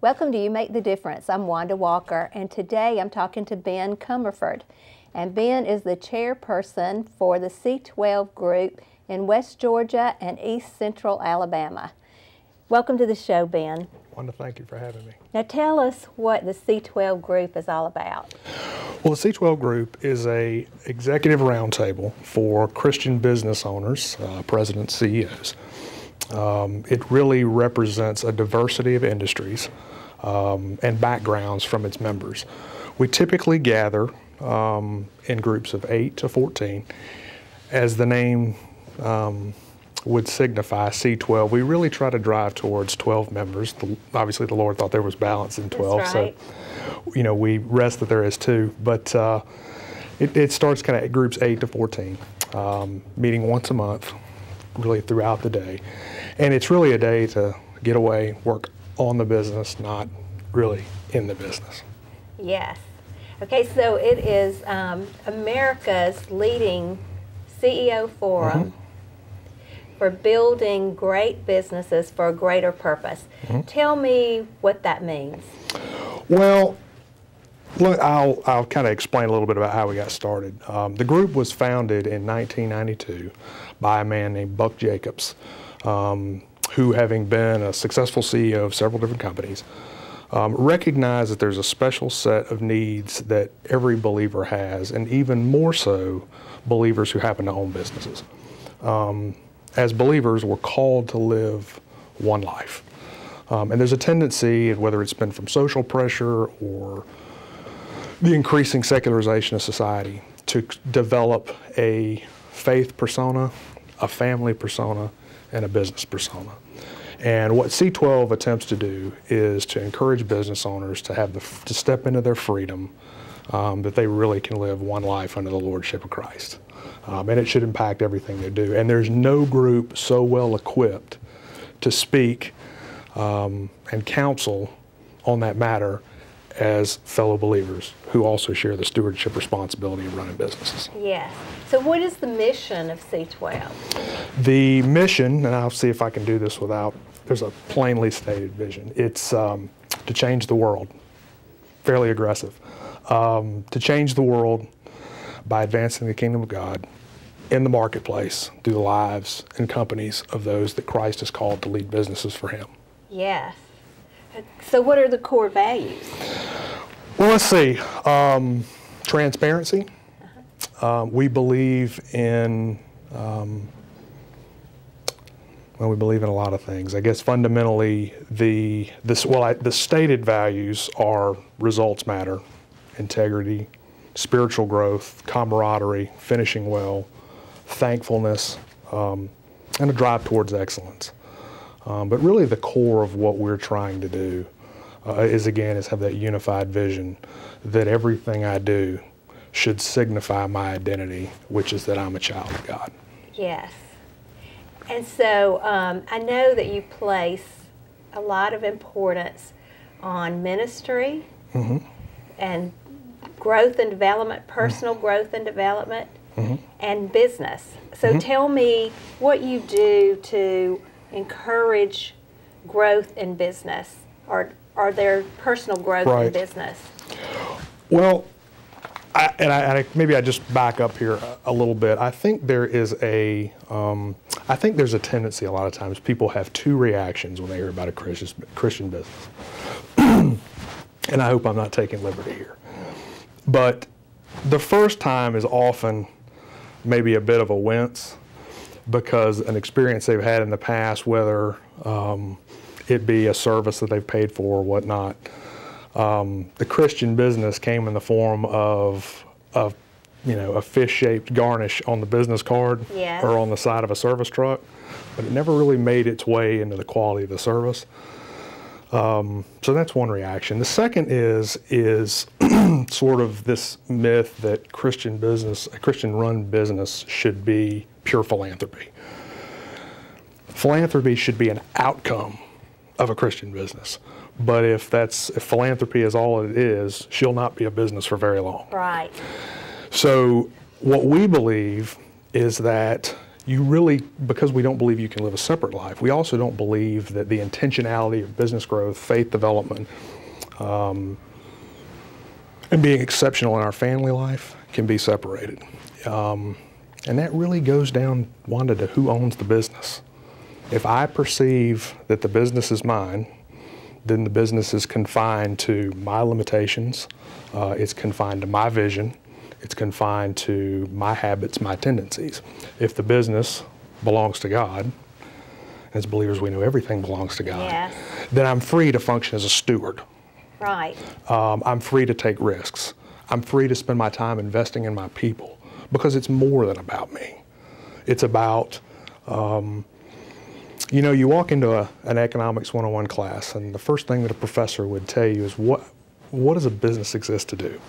Welcome to You Make the Difference. I'm Wanda Walker, and today I'm talking to Ben Comerford. And Ben is the chairperson for the C12 group in West Georgia and East Central Alabama. Welcome to the show, Ben. Wanda, thank you for having me. Now tell us what the C12 group is all about. Well, the C12 group is a executive roundtable for Christian business owners, presidents, CEOs. It really represents a diversity of industries and backgrounds from its members. We typically gather in groups of 8 to 14. As the name would signify, C12, we really try to drive towards 12 members. Obviously, the Lord thought there was balance in 12, That's right. So we rest that there is 2. But it starts kind of at groups 8 to 14, meeting once a month, really throughout the day. And it's really a day to get away, work on the business, not really in the business. Yes. Okay, so it is America's leading CEO forum for building great businesses for a greater purpose. Tell me what that means. Well, look, I'll kind of explain a little bit about how we got started. The group was founded in 1992 by a man named Buck Jacobs, who, having been a successful CEO of several different companies, recognized that there's a special set of needs that every believer has, and even more so believers who happen to own businesses. As believers, we're called to live one life. And there's a tendency, whether it's been from social pressure or the increasing secularization of society, to develop a faith persona, a family persona, and a business persona. And what C12 attempts to do is to encourage business owners to have to step into their freedom, that they really can live one life under the lordship of Christ. And it should impact everything they do. And there's no group so well equipped to speak and counsel on that matter as fellow believers who also share the stewardship responsibility of running businesses. Yes. So what is the mission of C12? The mission, and I'll see if I can do this without, there's a plainly stated vision. It's to change the world, fairly aggressive. To change the world by advancing the kingdom of God in the marketplace through the lives and companies of those that Christ has called to lead businesses for Him. Yes. So what are the core values? Well, let's see. Transparency. We believe in, well, we believe in a lot of things. I guess fundamentally the stated values are results matter, integrity, spiritual growth, camaraderie, finishing well, thankfulness, and a drive towards excellence. But really the core of what we're trying to do is have that unified vision that everything I do should signify my identity, which is that I'm a child of God. Yes. And so I know that you place a lot of importance on ministry and growth and development, personal growth and development, and business. So tell me what you do to encourage growth in business, or are there personal growth in business? Well, maybe I just back up here a little bit. I think there is I think there's a tendency a lot of times people have 2 reactions when they hear about a Christian business. And I hope I'm not taking liberty here. But the first time is often maybe a bit of a wince, because an experience they've had in the past, whether it be a service that they've paid for or whatnot, the Christian business came in the form of a fish-shaped garnish on the business card or on the side of a service truck, but it never really made its way into the quality of the service. So that's one reaction. The second is sort of this myth that a Christian-run business should be pure philanthropy. Philanthropy should be an outcome of a Christian business. But if philanthropy is all it is, she'll not be a business for very long. Right. So what we believe is that you really, because we don't believe you can live a separate life, we also don't believe that the intentionality of business growth, faith development, and being exceptional in our family life can be separated. And that really goes down, Wanda, to who owns the business. If I perceive that the business is mine, then the business is confined to my limitations, it's confined to my vision, it's confined to my habits, my tendencies. If the business belongs to God, as believers we know everything belongs to God, yes. then I'm free to function as a steward. Right. I'm free to take risks. I'm free to spend my time investing in my people because it's more than about me. It's about, you know, you walk into an economics 101 class and the first thing that a professor would tell you is what does a business exist to do?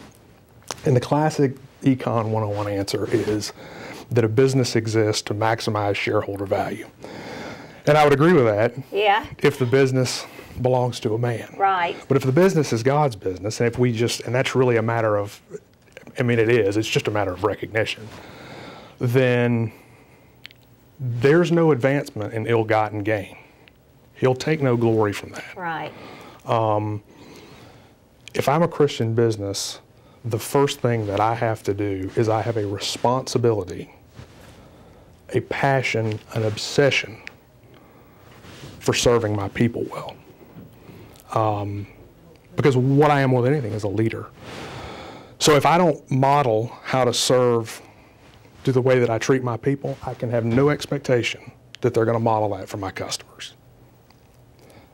And the classic Econ 101 answer is that a business exists to maximize shareholder value. And I would agree with that. Yeah. If the business belongs to a man. Right. But if the business is God's business, and if we just, and that's really a matter of, I mean it is, it's just a matter of recognition, then there's no advancement in ill-gotten gain. He'll take no glory from that. Right. If I'm a Christian business, the first thing that I have to do is I have a responsibility, a passion, an obsession for serving my people well. Because what I am more than anything is a leader. So if I don't model how to serve through the way that I treat my people, I can have no expectation that they're going to model that for my customers.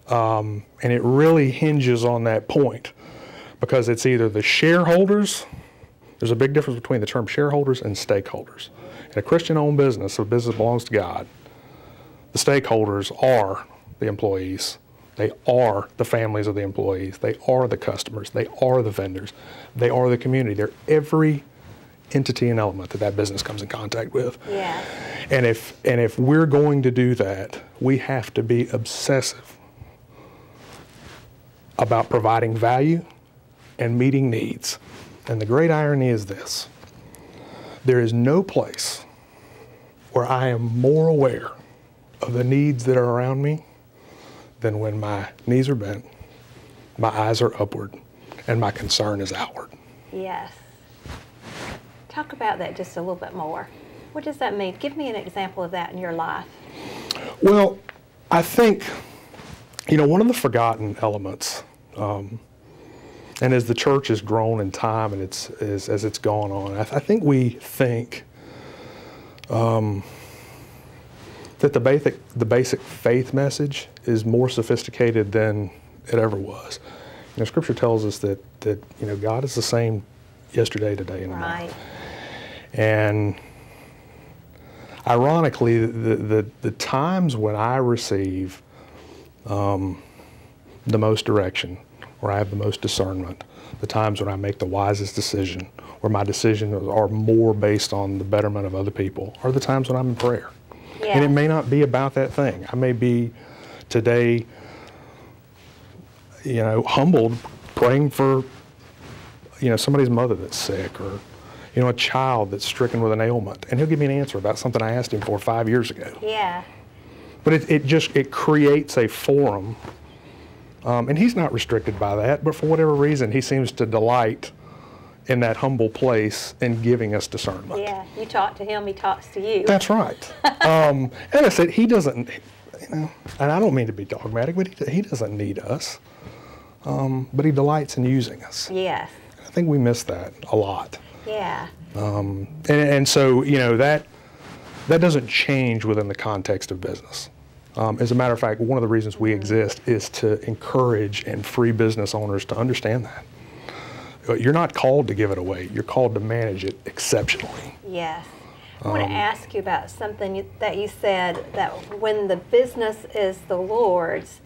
And it really hinges on that point because it's either the shareholders, there's a big difference between the term shareholders and stakeholders. In a Christian-owned business, if a business belongs to God, the stakeholders are the employees. They are the families of the employees. They are the customers. They are the vendors. They are the community. They're every entity and element that business comes in contact with. Yeah. And if we're going to do that, we have to be obsessive about providing value and meeting needs. And the great irony is this: there is no place where I am more aware of the needs that are around me than when my knees are bent, my eyes are upward, and my concern is outward. Yes. Talk about that just a little bit more. What does that mean? Give me an example of that in your life. Well, I think, you know, one of the forgotten elements, and as the church has grown in time and as it's gone on, I think we think that the basic faith message is more sophisticated than it ever was. You know, Scripture tells us that you know, God is the same yesterday, today, and tomorrow. Right. And ironically, the times when I receive the most direction, where I have the most discernment, the times when I make the wisest decision, where my decisions are more based on the betterment of other people, are the times when I'm in prayer. Yeah. And it may not be about that thing. I may be today, you know, humbled, praying for, you know, somebody's mother that's sick, or, you know, a child that's stricken with an ailment, and he'll give me an answer about something I asked him for 5 years ago. Yeah. But it creates a forum, and he's not restricted by that, but for whatever reason, he seems to delight in that humble place and giving us discernment. Yeah. You talk to him, he talks to you. That's right. And I said, he doesn't, you know, and I don't mean to be dogmatic, but he doesn't need us, but he delights in using us. Yes. I think we miss that a lot. Yeah. And so, you know, that doesn't change within the context of business. As a matter of fact, one of the reasons we exist is to encourage and free business owners to understand that. You're not called to give it away. You're called to manage it exceptionally. Yes. I want to ask you about something that you said, that when the business is the Lord's,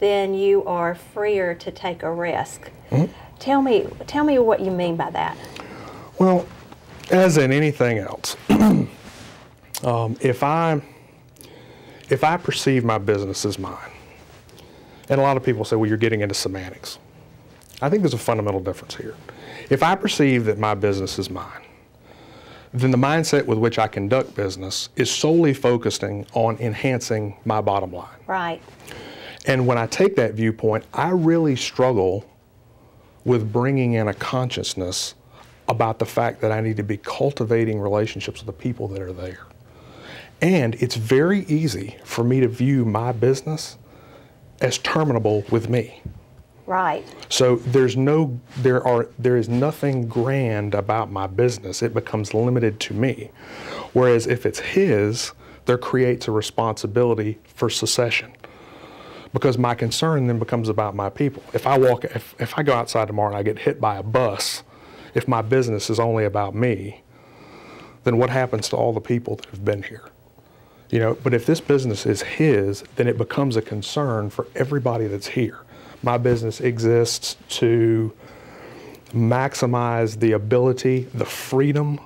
then you are freer to take a risk. Mm-hmm. Tell me what you mean by that. Well, as in anything else, if I perceive my business as mine, and a lot of people say, well, you're getting into semantics. I think there's a fundamental difference here. If I perceive that my business is mine, then the mindset with which I conduct business is solely focusing on enhancing my bottom line. Right. And when I take that viewpoint, I really struggle with bringing in a consciousness about the fact that I need to be cultivating relationships with the people that are there. And it's very easy for me to view my business as terminable with me. Right. So there is nothing grand about my business. It becomes limited to me. Whereas if it's his, there creates a responsibility for succession. Because my concern then becomes about my people. If I go outside tomorrow and I get hit by a bus, if my business is only about me, then what happens to all the people that have been here? You know, but if this business is his, then it becomes a concern for everybody that's here. My business exists to maximize the ability, the freedom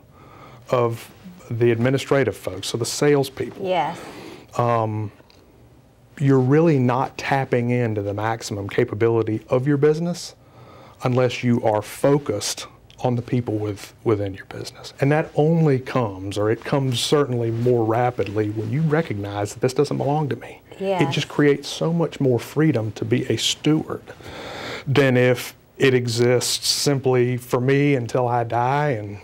of the administrative folks, so the salespeople. Yes. You're really not tapping into the maximum capability of your business unless you are focused on the people within your business. And that only comes, or it comes certainly more rapidly when you recognize that this doesn't belong to me. Yes. It just creates so much more freedom to be a steward than if it exists simply for me until I die and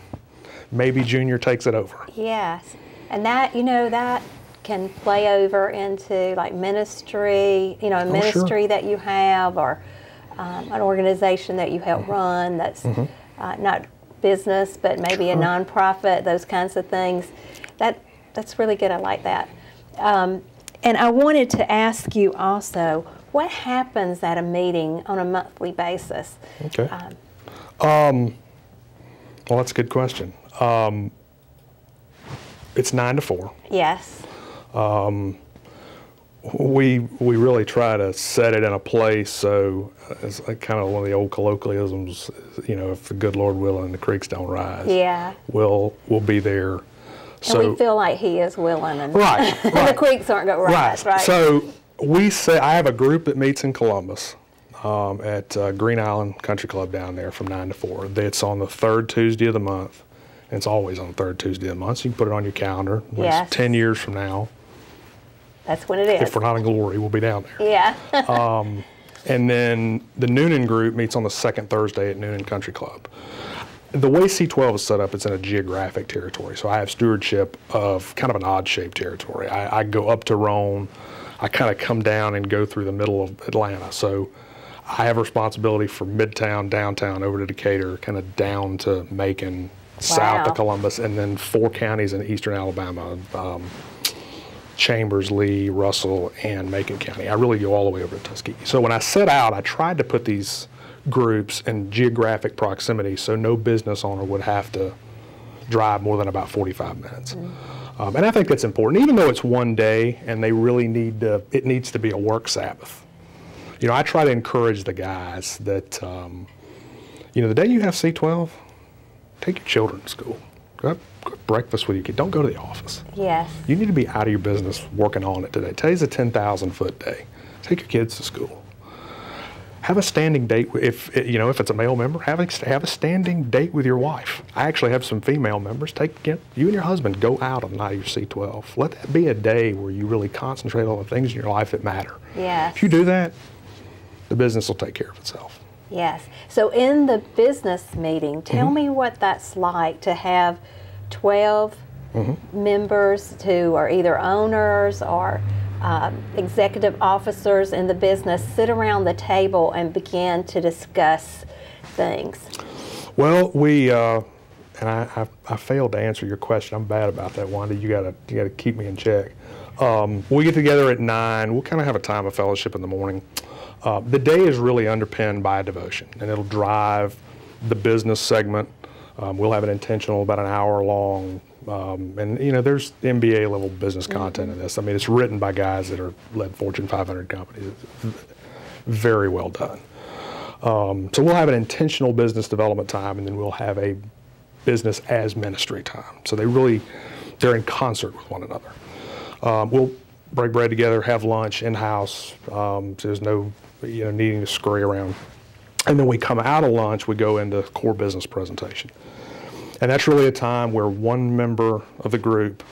maybe Junior takes it over. Yes. And that, you know, that can play over into like ministry, you know, a ministry sure. that you have, or an organization that you help run that's not business, but maybe a nonprofit, those kinds of things. That's really good. I like that. And I wanted to ask you also, what happens at a meeting on a monthly basis? Okay. Well, that's a good question. It's 9 to 4. Yes. We really try to set it in a place so it's like kind of one of the old colloquialisms, you know, if the good Lord willing, the creeks don't rise. Yeah. We'll be there. So, and we feel like he is willing, and right. the creeks aren't going to rise, right? So I have a group that meets in Columbus at Green Island Country Club down there from 9 to 4. It's on the third Tuesday of the month. And it's always on the third Tuesday of the month, so you can put it on your calendar. Yes. It's 10 years from now. That's when it is. If we're not in glory, we'll be down there. Yeah. And then the Noonan group meets on the second Thursday at Noonan Country Club. The way C12 is set up, it's in a geographic territory. So I have stewardship of kind of an odd-shaped territory. I go up to Rome. I kind of come down and go through the middle of Atlanta. So I have responsibility for Midtown, downtown, over to Decatur, kind of down to Macon, south of Columbus, and then 4 counties in eastern Alabama, Chambers, Lee, Russell, and Macon County. I really go all the way over to Tuskegee. So when I set out, I tried to put these groups in geographic proximity so no business owner would have to drive more than about 45 minutes. And I think that's important, even though it's one day and they really it needs to be a work Sabbath. You know, I try to encourage the guys that, you know, the day you have C12, take your children to school. Go have breakfast with your kid. Don't go to the office. Yes. You need to be out of your business working on it today. Today's a 10,000-foot day. Take your kids to school. Have a standing date. If it's a male member, have a standing date with your wife. I actually have some female members. You and your husband go out on the night of your C12. Let that be a day where you really concentrate on the things in your life that matter. Yes. If you do that, the business will take care of itself. Yes. So in the business meeting, tell me what that's like to have 12 members who are either owners or executive officers in the business sit around the table and begin to discuss things. Well, and I failed to answer your question. I'm bad about that, Wanda. You gotta keep me in check. We get together at 9. We'll kind of have a time of fellowship in the morning. The day is really underpinned by a devotion, and it'll drive the business segment. We'll have an intentional about an hour long, and you know, there's MBA level business content in this. I mean, it's written by guys that are led Fortune 500 companies. It's very well done. So we'll have an intentional business development time, and then we'll have a business as ministry time. So they're in concert with one another. We'll break bread together, have lunch in-house. So there's no needing to scurry around. And then we come out of lunch, we go into core business presentation. And that's really a time where one member of the group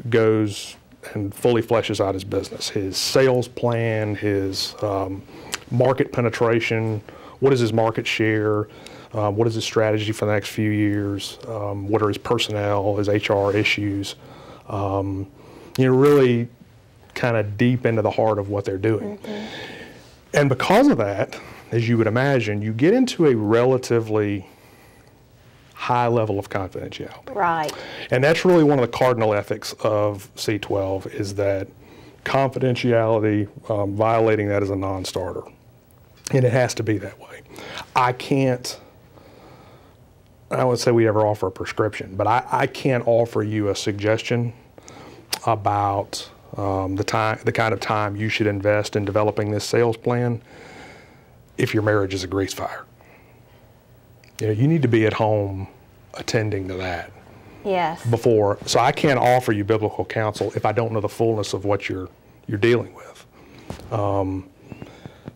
goes and fully fleshes out his business, his sales plan, his market penetration, what is his market share, what is his strategy for the next few years, what are his personnel, his HR issues, really kind of deep into the heart of what they're doing. And because of that, as you would imagine, you get into a relatively high level of confidentiality. Right. And that's really one of the cardinal ethics of C12 is that confidentiality, violating that is a non-starter. And it has to be that way. I wouldn't say we ever offer a prescription, but I can't offer you a suggestion about the kind of time you should invest in developing this sales plan if your marriage is a grease fire. You need to be at home attending to that. Yes. Before, so I can't offer you biblical counsel if I don't know the fullness of what you're dealing with.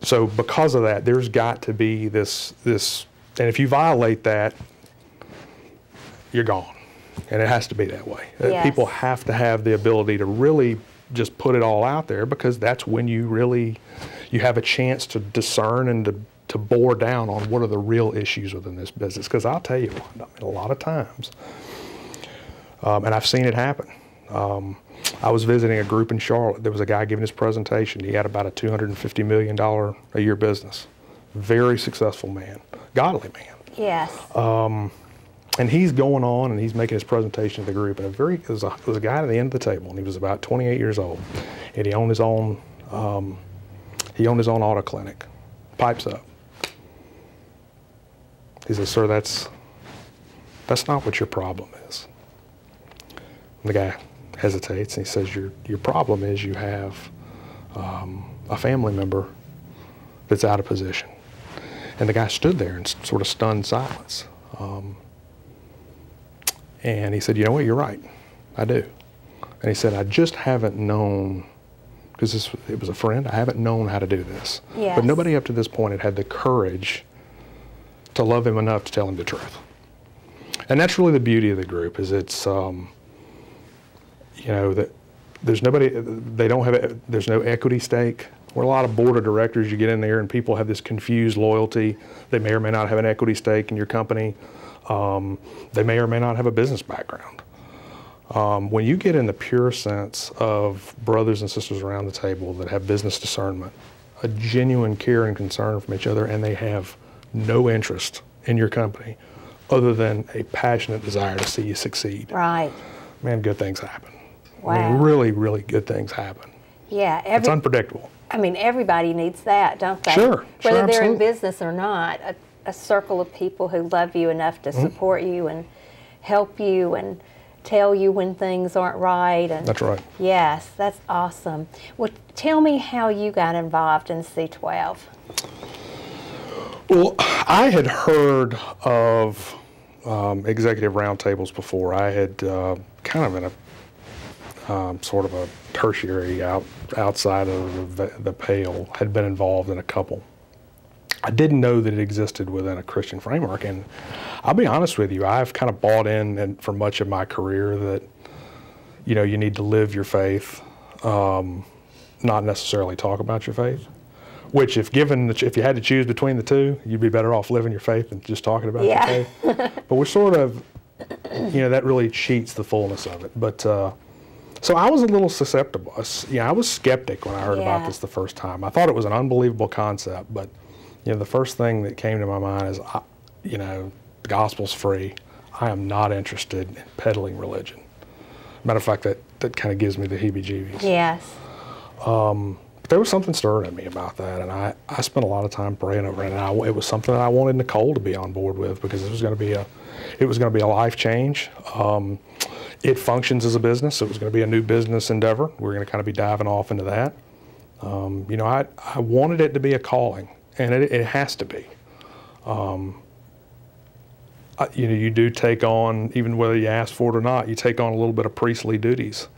So because of that, there's got to be this, and if you violate that, you're gone. And it has to be that way. Yes. People have to have the ability to really just put it all out there, because that's when you have a chance to discern and to bore down on what are the real issues within this business. Because I'll tell you, a lot of times, and I've seen it happen. I was visiting a group in Charlotte. There was a guy giving his presentation. He had about a $250 million a year business. Very successful man, godly man. Yes. And he's going on and he's making his presentation to the group. And there was a guy at the end of the table, and he was about 28 years old, and he owned his own auto clinic. Pipes up. He says, "Sir, that's not what your problem is." And the guy hesitates and he says, your problem is you have a family member that's out of position. And the guy stood there in sort of stunned silence. And he said, "You know what, you're right, I do." And he said, "I just haven't known," because it was a friend, "I haven't known how to do this." Yes. But nobody up to this point had had the courage to love him enough to tell him the truth. And that's really the beauty of the group, is it's, that there's nobody, there's no equity stake. We're a lot of board of directors, you get in there and people have this confused loyalty. They may or may not have an equity stake in your company. They may or may not have a business background. When you get in the pure sense of brothers and sisters around the table that have business discernment, a genuine care and concern from each other, and they have no interest in your company other than a passionate desire to see you succeed. Right. Man, good things happen. Wow. I mean, really, really good things happen. Yeah. It's unpredictable. I mean, everybody needs that, don't they? Sure. Whether they're in absolutely. business or not, a circle of people who love you enough to support you and help you and tell you when things aren't right. And That's right. yes, that's awesome. Well, tell me how you got involved in C12. Well, I had heard of executive roundtables before. I had kind of in a sort of a tertiary outside of the pale, had been involved in a couple. I didn't know that it existed within a Christian framework, and I'll be honest with you, I've kind of bought in and for much of my career that, you need to live your faith, not necessarily talk about your faith. Which, if you had to choose between the two, you'd be better off living your faith than just talking about your faith. But we're sort of, that really cheats the fullness of it. But so I was a little susceptible. I was skeptic when I heard about this the first time. I thought it was an unbelievable concept, but the first thing that came to my mind is, the gospel's free. I am not interested in peddling religion. Matter of fact, that kind of gives me the heebie-jeebies. Yes. There was something stirring in me about that, and I spent a lot of time praying over it. And it was something that I wanted Nicole to be on board with, because it was going to be a life change. It functions as a business. It was going to be a new business endeavor. We're going to kind of be diving off into that. I wanted it to be a calling, and it has to be. You do take on, even whether you ask for it or not, you take on a little bit of priestly duties.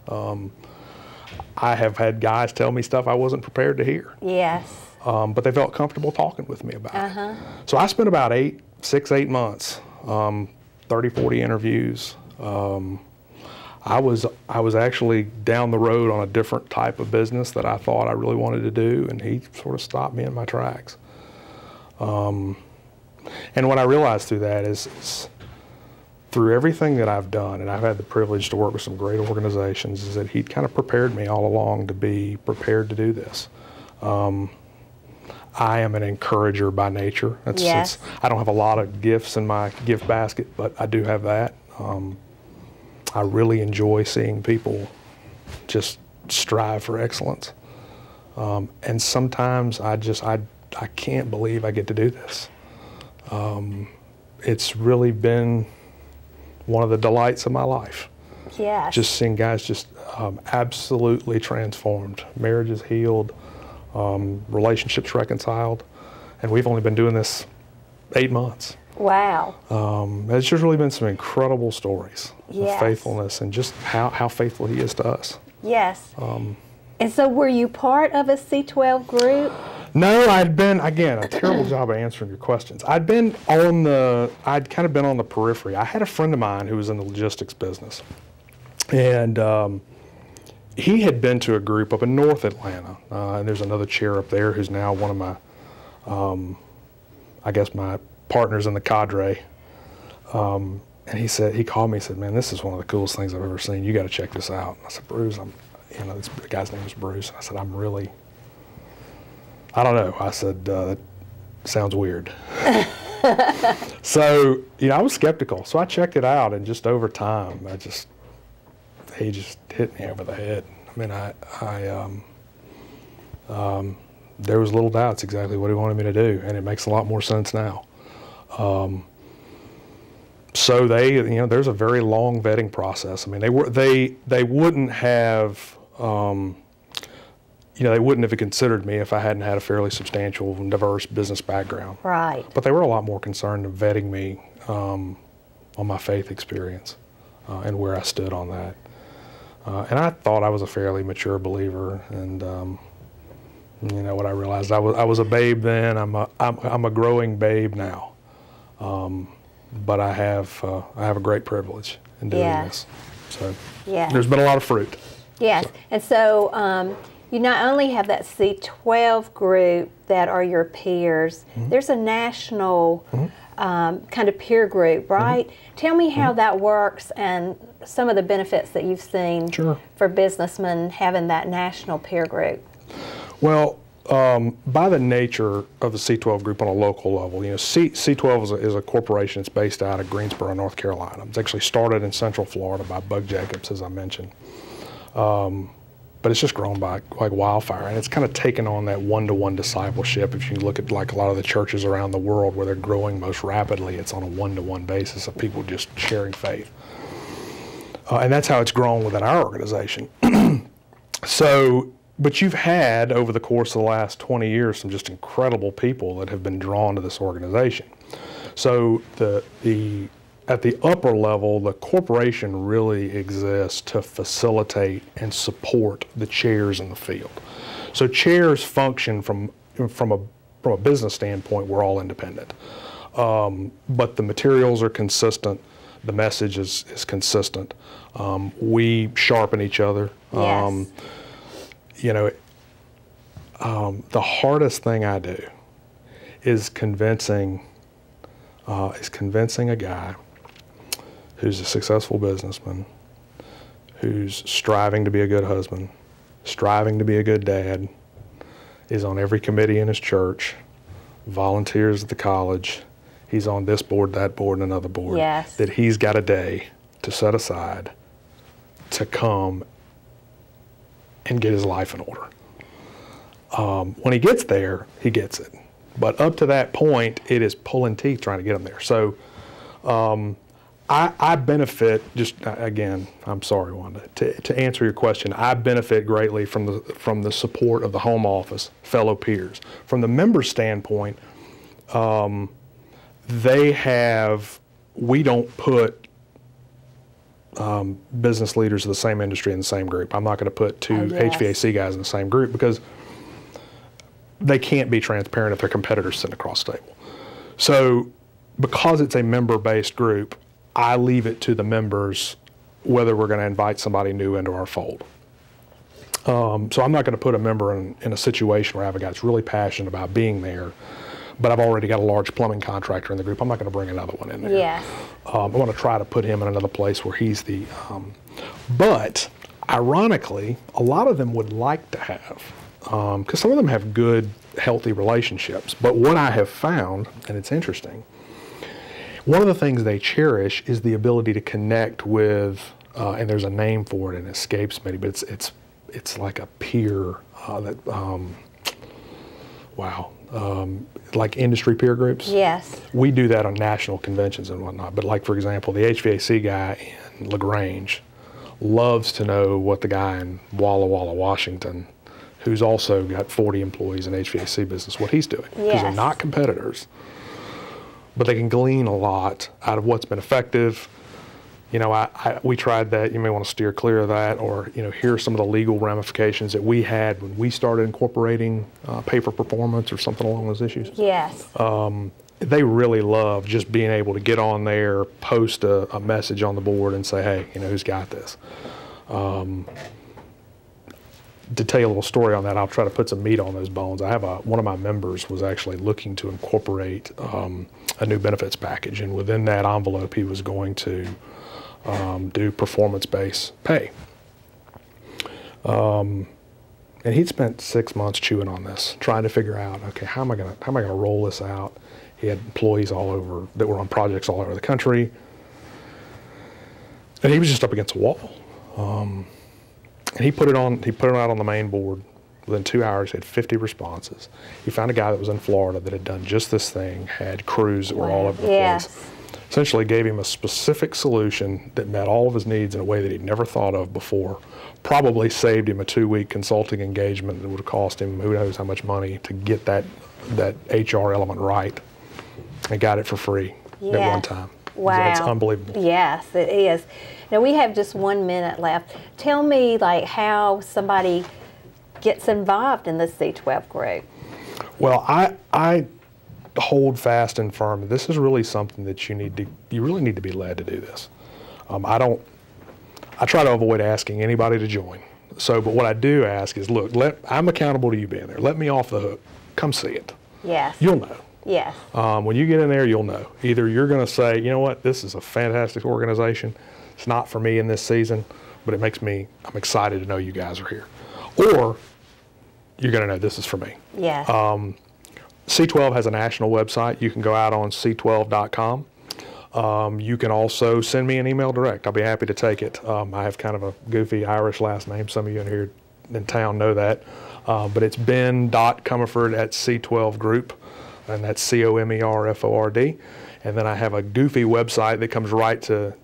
I have had guys tell me stuff I wasn't prepared to hear. Yes. But they felt comfortable talking with me about it. So I spent about 8 months 30, 40 interviews. I was actually down the road on a different type of business that I thought I really wanted to do, and he sort of stopped me in my tracks. And what I realized through that is through everything that I've done, and I've had the privilege to work with some great organizations, is that he'd kind of prepared me all along to be prepared to do this. I am an encourager by nature. Yes. I don't have a lot of gifts in my gift basket, but I do have that. I really enjoy seeing people just strive for excellence. And sometimes I can't believe I get to do this. It's really been one of the delights of my life. Yes. Just seeing guys just absolutely transformed. Marriages healed, relationships reconciled, and we've only been doing this 8 months. Wow. It's just really been some incredible stories Yes. of faithfulness and just how faithful he is to us. Yes. And so were you part of a C12 group? No, I'd been, again, a terrible job of answering your questions. I'd kind of been on the periphery. I had a friend of mine who was in the logistics business, and he had been to a group up in North Atlanta, and there's another chair up there who's now one of my, I guess my partners in the cadre. And he called me and said, "Man, this is one of the coolest things I've ever seen. You got to check this out." And I said, "Bruce, the guy's name is Bruce." And I said, I don't know. I said, that sounds weird. So, I was skeptical. So I checked it out, and just over time, he just hit me over the head. I mean, there was little doubts exactly what he wanted me to do, and it makes a lot more sense now. So there's a very long vetting process. I mean, they wouldn't have, they wouldn't have considered me if I hadn't had a fairly substantial and diverse business background. Right. But they were a lot more concerned in vetting me on my faith experience and where I stood on that. And I thought I was a fairly mature believer, and what I realized, I was a babe then. I'm a growing babe now. But I have a great privilege in doing this. So there's been a lot of fruit. Yes. So. And so you not only have that C12 group that are your peers, there's a national kind of peer group, right? Tell me how that works and some of the benefits that you've seen for businessmen having that national peer group. Well, by the nature of the C12 group on a local level, C12 is a corporation that's based out of Greensboro, North Carolina. It's actually started in Central Florida by Bug Jacobs, as I mentioned. But it's just grown by like wildfire, and it's kind of taken on that one-to-one discipleship. If you look at like a lot of the churches around the world where they're growing most rapidly, it's on a one-to-one basis of people just sharing faith. And that's how it's grown within our organization. But you've had, over the course of the last 20 years, some just incredible people that have been drawn to this organization. So at the upper level, the corporation really exists to facilitate and support the chairs in the field. So chairs function from a business standpoint, we're all independent. But the materials are consistent. The message is consistent. We sharpen each other. Yes. The hardest thing I do is convincing a guy who's a successful businessman, who's striving to be a good husband, striving to be a good dad, is on every committee in his church, volunteers at the college, he's on this board, that board, and another board, that he's got a day to set aside to come and get his life in order. When he gets there, he gets it. But up to that point, it is pulling teeth trying to get him there. So I benefit, just again, I'm sorry, Wanda, to answer your question, I benefit greatly from the support of the home office, fellow peers. From the member standpoint, we don't put business leaders of the same industry in the same group. I'm not going to put two HVAC guys in the same group because they can't be transparent if their competitors sitting across the table. So because it's a member-based group, I leave it to the members whether we're going to invite somebody new into our fold. So I'm not going to put a member in a situation where I have a guy that's really passionate about being there, but I've already got a large plumbing contractor in the group. I'm not going to bring another one in there. Yes. I want to try to put him in another place where he's the, but ironically, a lot of them would like to have, because some of them have good, healthy relationships. But what I have found, and it's interesting, one of the things they cherish is the ability to connect with, and there's a name for it and it escapes me, but it's like a peer like industry peer groups. Yes. We do that on national conventions and whatnot. But like, for example, the HVAC guy in LaGrange loves to know what the guy in Walla Walla, Washington, who's also got 40 employees in HVAC business, what he's doing. Because Yes. they're not competitors, but they can glean a lot out of what's been effective. You know, we tried that. You may want to steer clear of that, or, you know, here are some of the legal ramifications that we had when we started incorporating pay for performance or something along those issues. Yes. They really love just being able to get on there, post a message on the board and say, hey, you know, who's got this? To tell you a little story on that, I'll try to put some meat on those bones. I have one of my members was actually looking to incorporate a new benefits package, and within that envelope, he was going to do performance-based pay. And he'd spent 6 months chewing on this, trying to figure out, okay, how am I gonna roll this out? He had employees all over that were on projects all over the country, and he was just up against a wall. And he put it out on the main board. Within 2 hours, he had 50 responses. He found a guy that was in Florida that had done just this thing, had crews that were all over the place. Essentially gave him a specific solution that met all of his needs in a way that he'd never thought of before. Probably saved him a 2-week consulting engagement that would have cost him who knows how much money to get that HR element right. And got it for free at one time. Wow. It's unbelievable. Yes, it is. Now we have just 1 minute left. Tell me, like, how somebody gets involved in the C12 group. Well, I hold fast and firm. This is really something that you really need to be led to do this. I try to avoid asking anybody to join. So, but what I do ask is, look, I'm accountable to you being there. Let me off the hook. Come see it. Yes. You'll know. Yes. When you get in there, you'll know. Either you're going to say, you know what, this is a fantastic organization. It's not for me in this season, but I'm excited to know you guys are here. Or you're going to know this is for me. Yes. C12 has a national website. You can go out on c12.com. You can also send me an email direct. I'll be happy to take it. I have kind of a goofy Irish last name. Some of you in here in town know that. But it's ben.comerford@C12 Group, and that's COMERFORD. And then I have a goofy website that comes right to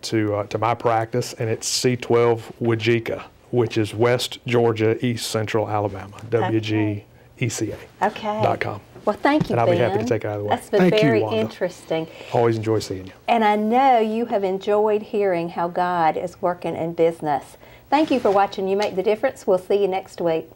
my practice, and it's C12 Wajika, which is West Georgia, East Central Alabama, WGECA.com. Well, thank you, Ben. And I'll be happy to take it out of the way. That's been very interesting. Always enjoy seeing you. And I know you have enjoyed hearing how God is working in business. Thank you for watching You Make the Difference. We'll see you next week.